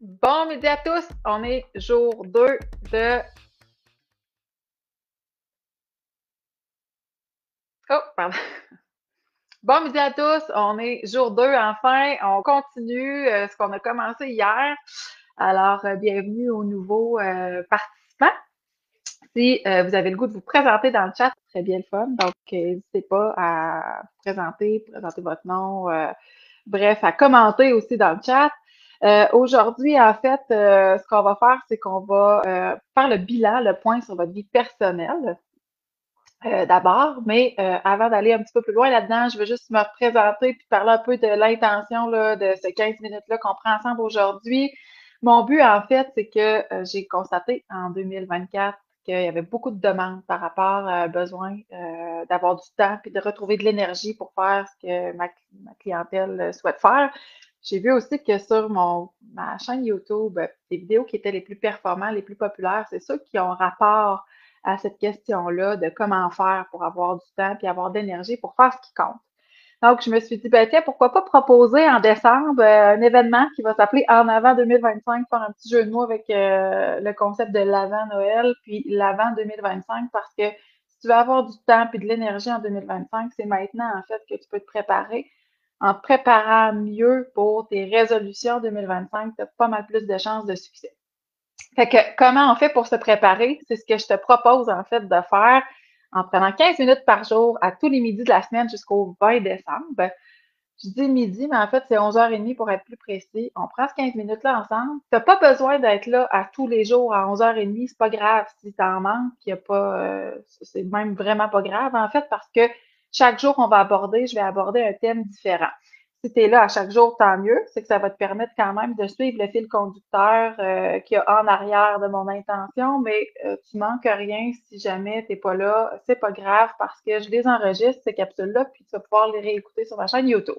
Bon midi à tous, on est jour 2 de... Oh, pardon. Bon midi à tous, on est jour 2 enfin, on continue ce qu'on a commencé hier. Alors, bienvenue aux nouveaux participants. Si vous avez le goût de vous présenter dans le chat, c'est très bien le fun. Donc, n'hésitez pas à vous présenter votre nom, bref, à commenter aussi dans le chat. Aujourd'hui, en fait, ce qu'on va faire, c'est qu'on va faire le bilan, le point sur votre vie personnelle d'abord. Mais avant d'aller un petit peu plus loin là-dedans, je veux juste me représenter puis parler un peu de l'intention là, de ces 15 minutes-là qu'on prend ensemble aujourd'hui. Mon but, en fait, c'est que j'ai constaté en 2024 qu'il y avait beaucoup de demandes par rapport à besoin d'avoir du temps puis de retrouver de l'énergie pour faire ce que ma clientèle souhaite faire. J'ai vu aussi que sur ma chaîne YouTube, les vidéos qui étaient les plus performantes, les plus populaires, c'est ceux qui ont rapport à cette question-là de comment faire pour avoir du temps puis avoir de l'énergie pour faire ce qui compte. Donc, je me suis dit, ben tiens, pourquoi pas proposer en décembre un événement qui va s'appeler En avant 2025, faire un petit jeu de mots avec le concept de l'avant Noël, puis l'avant 2025, parce que si tu veux avoir du temps puis de l'énergie en 2025, c'est maintenant en fait que tu peux te préparer. En te préparant mieux pour tes résolutions 2025, tu as pas mal plus de chances de succès. Fait que comment on fait pour se préparer? C'est ce que je te propose en fait de faire en prenant 15 minutes par jour à tous les midis de la semaine jusqu'au 20 décembre. Je dis midi, mais en fait, c'est 11h30 pour être plus précis. On prend ce 15 minutes-là ensemble. Tu n'as pas besoin d'être là à tous les jours à 11h30. C'est pas grave si tu en manques. Y a pas, c'est même vraiment pas grave, en fait, parce que chaque jour, je vais aborder un thème différent. Si tu es là à chaque jour, tant mieux. C'est que ça va te permettre quand même de suivre le fil conducteur qu'il y a en arrière de mon intention, mais tu manques rien si jamais tu n'es pas là. C'est pas grave parce que je les enregistre, ces capsules-là, puis tu vas pouvoir les réécouter sur ma chaîne YouTube.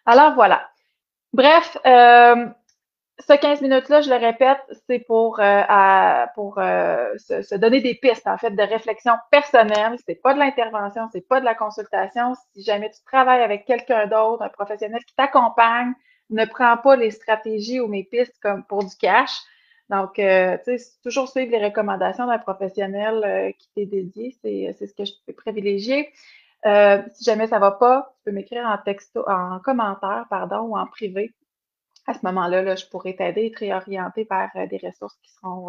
Alors voilà. Bref, ce 15 minutes-là, je le répète, c'est pour se donner des pistes, en fait, de réflexion personnelle. C'est pas de l'intervention, c'est pas de la consultation. Si jamais tu travailles avec quelqu'un d'autre, un professionnel qui t'accompagne, ne prends pas les stratégies ou mes pistes comme pour du cash. Donc, tu sais, toujours suivre les recommandations d'un professionnel qui t'est dédié, c'est ce que je peux privilégier. Si jamais ça va pas, tu peux m'écrire en texto, en commentaire, pardon, ou en privé. À ce moment-là, là, je pourrais t'aider et te réorienter vers des ressources qui seront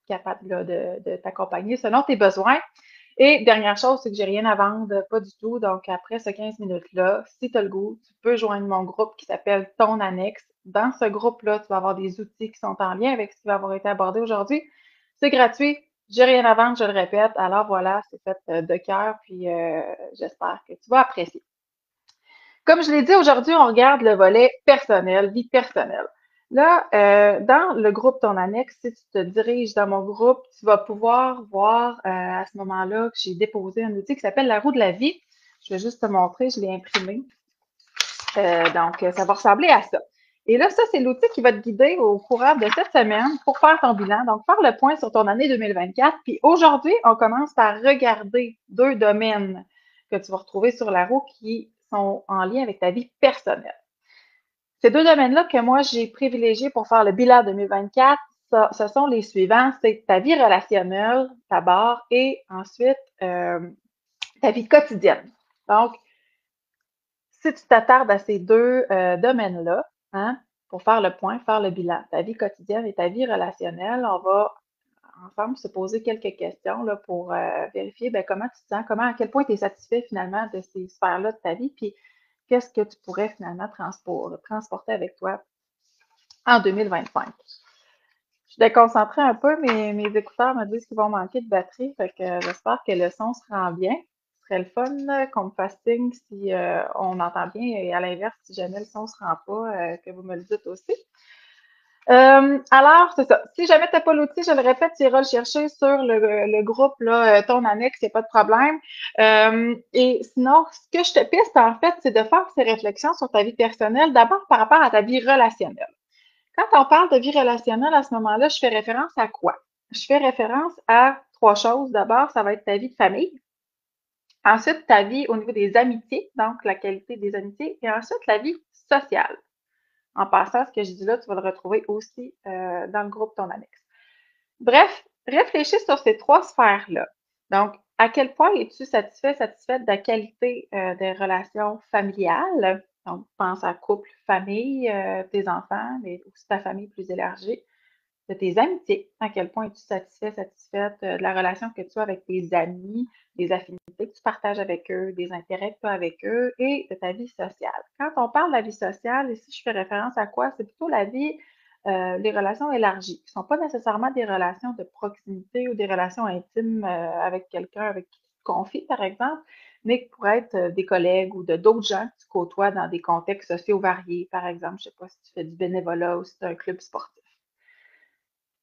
capables là, de t'accompagner selon tes besoins. Et dernière chose, c'est que j'ai rien à vendre, pas du tout. Donc, après ces 15 minutes-là, si tu as le goût, tu peux joindre mon groupe qui s'appelle Ton Annexe. Dans ce groupe-là, tu vas avoir des outils qui sont en lien avec ce qui va avoir été abordé aujourd'hui. C'est gratuit, j'ai rien à vendre, je le répète. Alors voilà, c'est fait de cœur, puis j'espère que tu vas apprécier. Comme je l'ai dit, aujourd'hui, on regarde le volet personnel, vie personnelle. Là, dans le groupe Ton Annexe, si tu te diriges dans mon groupe, tu vas pouvoir voir à ce moment-là que j'ai déposé un outil qui s'appelle la roue de la vie. Je vais juste te montrer, je l'ai imprimé. Donc, ça va ressembler à ça. Et là, ça, c'est l'outil qui va te guider au courant de cette semaine pour faire ton bilan. Donc, faire le point sur ton année 2024. Puis aujourd'hui, on commence par regarder deux domaines que tu vas retrouver sur la roue qui sont en lien avec ta vie personnelle. Ces deux domaines-là que moi, j'ai privilégiés pour faire le bilan 2024, ce sont les suivants. C'est ta vie relationnelle, d'abord, et ensuite, ta vie quotidienne. Donc, si tu t'attardes à ces deux domaines-là, hein, pour faire le point, faire le bilan, ta vie quotidienne et ta vie relationnelle, on va ensemble se poser quelques questions là, pour vérifier ben, comment tu te sens, à quel point tu es satisfait finalement de ces sphères-là de ta vie, puis qu'est-ce que tu pourrais finalement transporter avec toi en 2025. Je déconcentrais un peu, mes écouteurs me disent qu'ils vont manquer de batterie, fait que j'espère que le son se rend bien. Ce serait le fun qu'on me fasse signe si on entend bien et à l'inverse, si jamais le son se rend pas, que vous me le dites aussi. Alors, c'est ça. Si jamais tu n'as pas l'outil, je le répète, tu iras le chercher sur le groupe, là, ton annexe, il n'y a pas de problème. Et sinon, ce que je te piste, en fait, c'est de faire ces réflexions sur ta vie personnelle, d'abord par rapport à ta vie relationnelle. Quand on parle de vie relationnelle, à ce moment-là, je fais référence à quoi? Je fais référence à trois choses. D'abord, ça va être ta vie de famille. Ensuite, ta vie au niveau des amitiés, donc la qualité des amitiés. Et ensuite, la vie sociale. En passant, ce que je dis là, tu vas le retrouver aussi dans le groupe Ton Annexe. Bref, réfléchis sur ces trois sphères-là. Donc, à quel point es-tu satisfait, satisfaite de la qualité des relations familiales? Donc, pense à couple, famille, tes enfants, mais aussi ta famille plus élargie, de tes amitiés. À quel point es-tu satisfait, satisfaite de la relation que tu as avec tes amis, des affinités que tu partages avec eux, des intérêts que tu as avec eux et de ta vie sociale. Quand on parle de la vie sociale, ici, je fais référence à quoi? C'est plutôt la vie, les relations élargies, qui ne sont pas nécessairement des relations de proximité ou des relations intimes avec quelqu'un avec qui tu te confies, par exemple, mais qui pourraient être des collègues ou de d'autres gens que tu côtoies dans des contextes sociaux variés, par exemple. Je ne sais pas si tu fais du bénévolat ou si tu as un club sportif.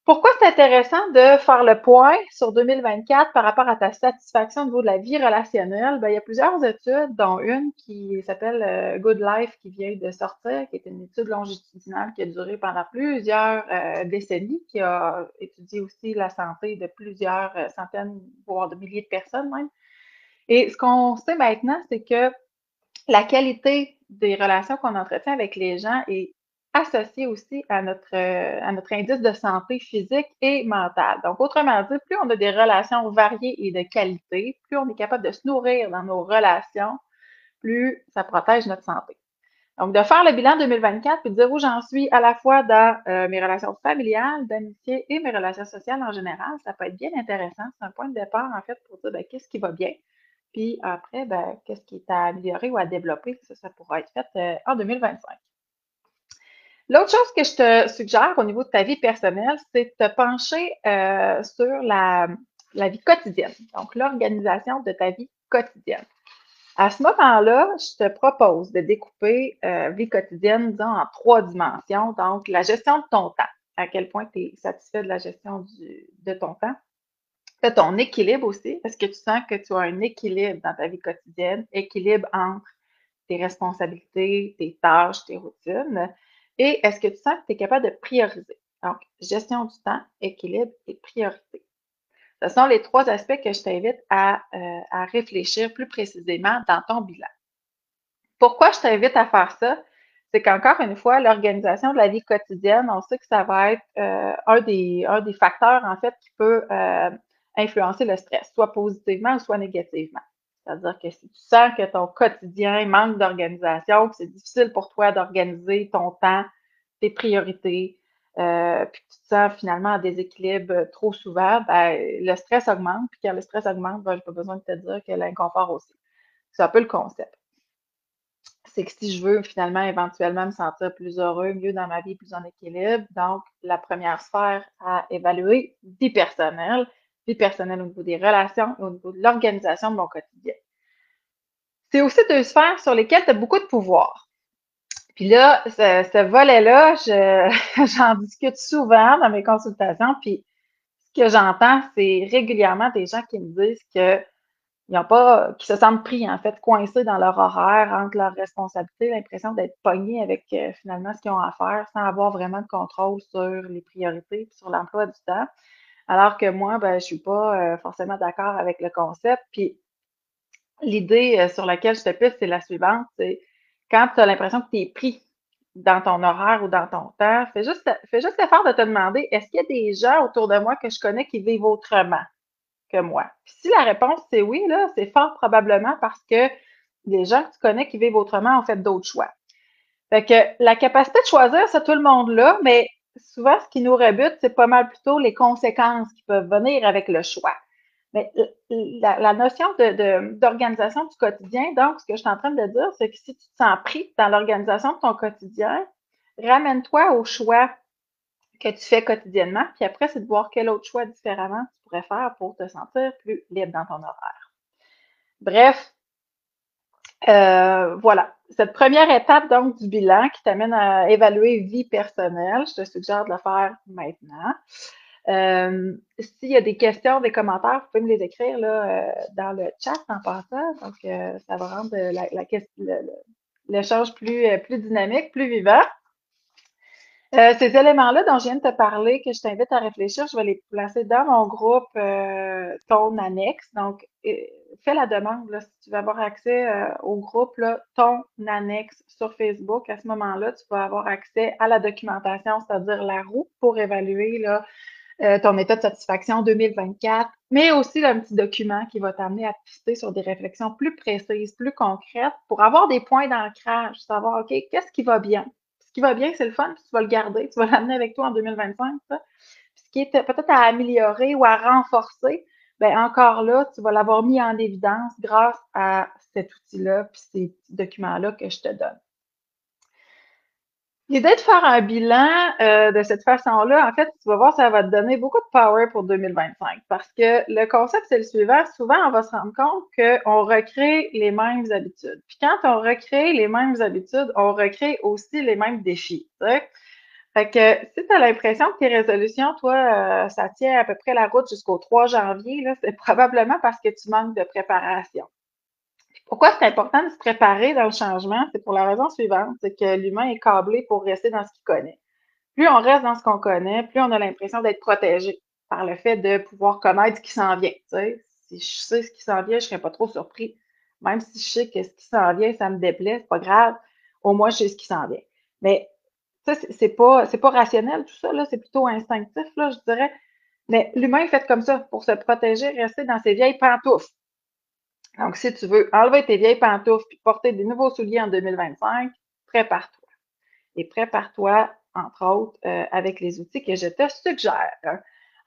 Pourquoi c'est intéressant de faire le point sur 2024 par rapport à ta satisfaction au niveau de la vie relationnelle? Ben, il y a plusieurs études, dont une qui s'appelle Good Life, qui vient de sortir, qui est une étude longitudinale qui a duré pendant plusieurs décennies, qui a étudié aussi la santé de plusieurs centaines, voire de milliers de personnes même. Et ce qu'on sait maintenant, c'est que la qualité des relations qu'on entretient avec les gens est associée aussi à notre indice de santé physique et mentale. Donc, autrement dit, plus on a des relations variées et de qualité, plus on est capable de se nourrir dans nos relations, plus ça protège notre santé. Donc, de faire le bilan 2024 puis de dire où j'en suis à la fois dans mes relations familiales, d'amitié et mes relations sociales en général, ça peut être bien intéressant. C'est un point de départ, en fait, pour dire ben, qu'est-ce qui va bien. Puis après, ben, qu'est-ce qui est à améliorer ou à développer. Ça pourra être fait en 2025. L'autre chose que je te suggère au niveau de ta vie personnelle, c'est de te pencher sur la vie quotidienne. Donc, l'organisation de ta vie quotidienne. À ce moment-là, je te propose de découper vie quotidienne, disons, en trois dimensions. Donc, la gestion de ton temps. À quel point tu es satisfait de la gestion de ton temps. De ton équilibre aussi. Est-ce que tu sens que tu as un équilibre dans ta vie quotidienne? Équilibre entre tes responsabilités, tes tâches, tes routines. Et est-ce que tu sens que tu es capable de prioriser? Donc, gestion du temps, équilibre et priorité. Ce sont les trois aspects que je t'invite à réfléchir plus précisément dans ton bilan. Pourquoi je t'invite à faire ça? C'est qu'encore une fois, l'organisation de la vie quotidienne, on sait que ça va être un des facteurs, en fait, qui peut influencer le stress, soit positivement ou soit négativement. C'est-à-dire que si tu sens que ton quotidien manque d'organisation, que c'est difficile pour toi d'organiser ton temps, tes priorités, puis que tu te sens finalement en déséquilibre trop souvent, ben, le stress augmente. Puis quand le stress augmente, ben, j'ai pas besoin de te dire que l'inconfort aussi. C'est un peu le concept. C'est que si je veux finalement éventuellement me sentir plus heureux, mieux dans ma vie, plus en équilibre, donc la première sphère à évaluer, vie personnelle au niveau des relations et au niveau de l'organisation de mon quotidien. C'est aussi deux sphères sur lesquelles tu as beaucoup de pouvoir. Puis là, ce volet-là, j'en discute souvent dans mes consultations, puis ce que j'entends, c'est régulièrement des gens qui me disent que ils ont pas, qui se sentent pris, en fait, coincés dans leur horaire, entre leurs responsabilités, l'impression d'être pognés avec finalement ce qu'ils ont à faire sans avoir vraiment de contrôle sur les priorités et sur l'emploi du temps. Alors que moi, ben, je suis pas forcément d'accord avec le concept. Puis l'idée sur laquelle je te pisse, c'est la suivante, c'est quand tu as l'impression que tu es pris dans ton horaire ou dans ton temps, fais juste l'effort de te demander, est-ce qu'il y a des gens autour de moi que je connais qui vivent autrement que moi? Puis si la réponse c'est oui, là, c'est fort probablement parce que les gens que tu connais qui vivent autrement ont fait d'autres choix. Fait que la capacité de choisir, c'est tout le monde là, mais souvent, ce qui nous rebute, c'est pas mal plutôt les conséquences qui peuvent venir avec le choix. Mais la notion d'organisation du quotidien, donc, ce que je suis en train de dire, c'est que si tu te sens pris dans l'organisation de ton quotidien, ramène-toi au choix que tu fais quotidiennement, puis après, c'est de voir quel autre choix différemment tu pourrais faire pour te sentir plus libre dans ton horaire. Bref, voilà. Cette première étape donc du bilan qui t'amène à évaluer vie personnelle, je te suggère de le faire maintenant. S'il y a des questions, des commentaires, vous pouvez me les écrire là, dans le chat en passant. Donc, ça va rendre l'échange plus dynamique, plus vivant. Ces éléments-là dont je viens de te parler, que je t'invite à réfléchir, je vais les placer dans mon groupe Ton Annexe. Donc, fais la demande, là, si tu veux avoir accès au groupe, là, ton annexe sur Facebook. À ce moment-là, tu vas avoir accès à la documentation, c'est-à-dire la roue pour évaluer là, ton état de satisfaction 2024, mais aussi là, un petit document qui va t'amener à te pister sur des réflexions plus précises, plus concrètes, pour avoir des points d'ancrage, savoir, OK, qu'est-ce qui va bien? Ce qui va bien, c'est le fun, puis tu vas le garder, tu vas l'amener avec toi en 2025, ça. Puis ce qui est peut-être à améliorer ou à renforcer, ben encore là, tu vas l'avoir mis en évidence grâce à cet outil-là, puis ces petits documents-là que je te donne. L'idée de faire un bilan de cette façon-là, en fait, tu vas voir, ça va te donner beaucoup de power pour 2025 parce que le concept, c'est le suivant. Souvent, on va se rendre compte qu'on recrée les mêmes habitudes. Puis quand on recrée les mêmes habitudes, on recrée aussi les mêmes défis. Tu sais. Fait que si tu as l'impression que tes résolutions, toi, ça tient à peu près la route jusqu'au 3 janvier, là, c'est probablement parce que tu manques de préparation. Pourquoi c'est important de se préparer dans le changement? C'est pour la raison suivante, c'est que l'humain est câblé pour rester dans ce qu'il connaît. Plus on reste dans ce qu'on connaît, plus on a l'impression d'être protégé par le fait de pouvoir connaître ce qui s'en vient. Tu sais, si je sais ce qui s'en vient, je serais pas trop surpris. Même si je sais que ce qui s'en vient, ça me déplaît, c'est pas grave. Au moins, je sais ce qui s'en vient. Mais ça, c'est pas rationnel tout ça, là, c'est plutôt instinctif, là, je dirais. Mais l'humain est fait comme ça, pour se protéger, rester dans ses vieilles pantoufles. Donc, si tu veux enlever tes vieilles pantoufles puis porter des nouveaux souliers en 2025, prépare-toi. Et prépare-toi, entre autres, avec les outils que je te suggère.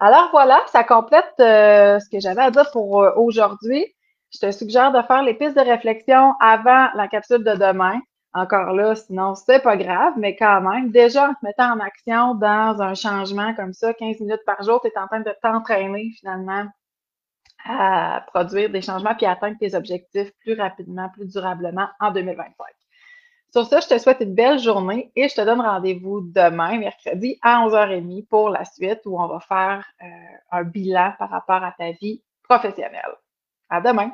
Alors voilà, ça complète ce que j'avais à dire pour aujourd'hui. Je te suggère de faire les pistes de réflexion avant la capsule de demain. Encore là, sinon, c'est pas grave, mais quand même, déjà en te mettant en action dans un changement comme ça, 15 minutes par jour, tu es en train de t'entraîner finalement à produire des changements puis à atteindre tes objectifs plus rapidement, plus durablement en 2025. Sur ça, je te souhaite une belle journée et je te donne rendez-vous demain, mercredi, à 11h30 pour la suite où on va faire un bilan par rapport à ta vie professionnelle. À demain!